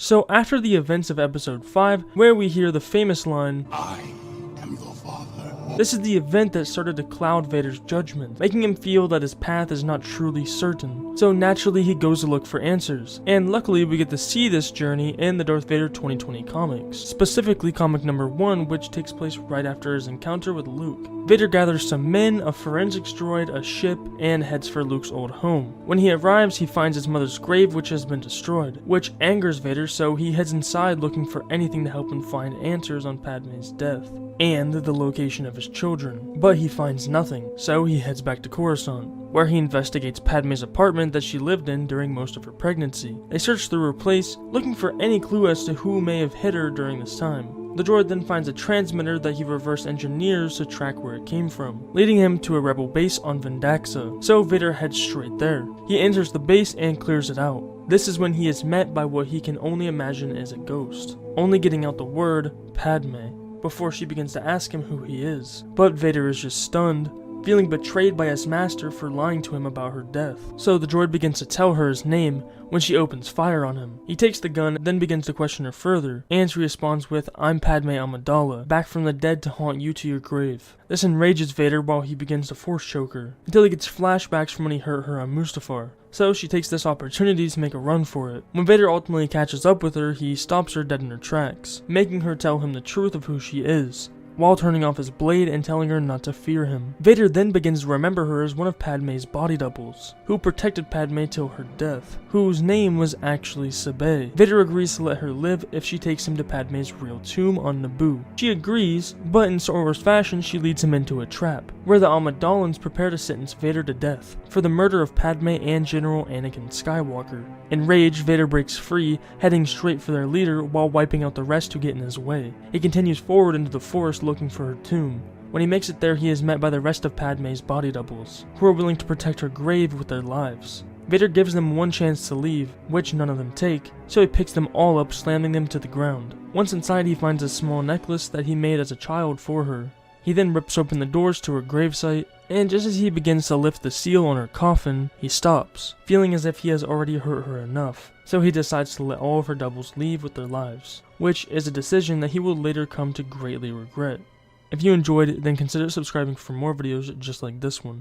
So after the events of episode 5, where we hear the famous line, I am your father. this is the event that started to cloud Vader's judgment, making him feel that his path is not truly certain. So naturally he goes to look for answers, and luckily we get to see this journey in the Darth Vader 2020 comics, specifically comic number 1, which takes place right after his encounter with Luke. Vader gathers some men, a forensics droid, a ship, and heads for Luke's old home. When he arrives, he finds his mother's grave, which has been destroyed, which angers Vader, so he heads inside looking for anything to help him find answers on Padmé's death and the location of his children. But he finds nothing, so he heads back to Coruscant, where he investigates Padmé's apartment that she lived in during most of her pregnancy. They search through her place, looking for any clue as to who may have hit her during this time. The droid then finds a transmitter that he reverse engineers to track where it came from, leading him to a rebel base on Vendaxa, so Vader heads straight there. He enters the base and clears it out. This is when he is met by what he can only imagine is a ghost, only getting out the word, Padmé, before she begins to ask him who he is. But Vader is just stunned, feeling betrayed by his master for lying to him about her death. So the droid begins to tell her his name when she opens fire on him. He takes the gun, then begins to question her further, and she responds with, "I'm Padmé Amidala, back from the dead to haunt you to your grave." This enrages Vader while he begins to force choke her, until he gets flashbacks from when he hurt her on Mustafar. So she takes this opportunity to make a run for it. When Vader ultimately catches up with her, he stops her dead in her tracks, making her tell him the truth of who she is, while turning off his blade and telling her not to fear him. Vader then begins to remember her as one of Padmé's body doubles, who protected Padmé till her death, whose name was actually Sabé. Vader agrees to let her live if she takes him to Padmé's real tomb on Naboo. She agrees, but in Star Wars fashion she leads him into a trap, where the Amidalans prepare to sentence Vader to death for the murder of Padmé and General Anakin Skywalker. Enraged, Vader breaks free, heading straight for their leader while wiping out the rest who get in his way. He continues forward into the forest looking for her tomb. When he makes it there, he is met by the rest of Padmé's body doubles, who are willing to protect her grave with their lives. Vader gives them one chance to leave, which none of them take, so he picks them all up, slamming them to the ground. Once inside, he finds a small necklace that he made as a child for her. He then rips open the doors to her gravesite, and just as he begins to lift the seal on her coffin, he stops, feeling as if he has already hurt her enough. So he decides to let all of her doubles leave with their lives, which is a decision that he will later come to greatly regret. If you enjoyed it, then consider subscribing for more videos just like this one.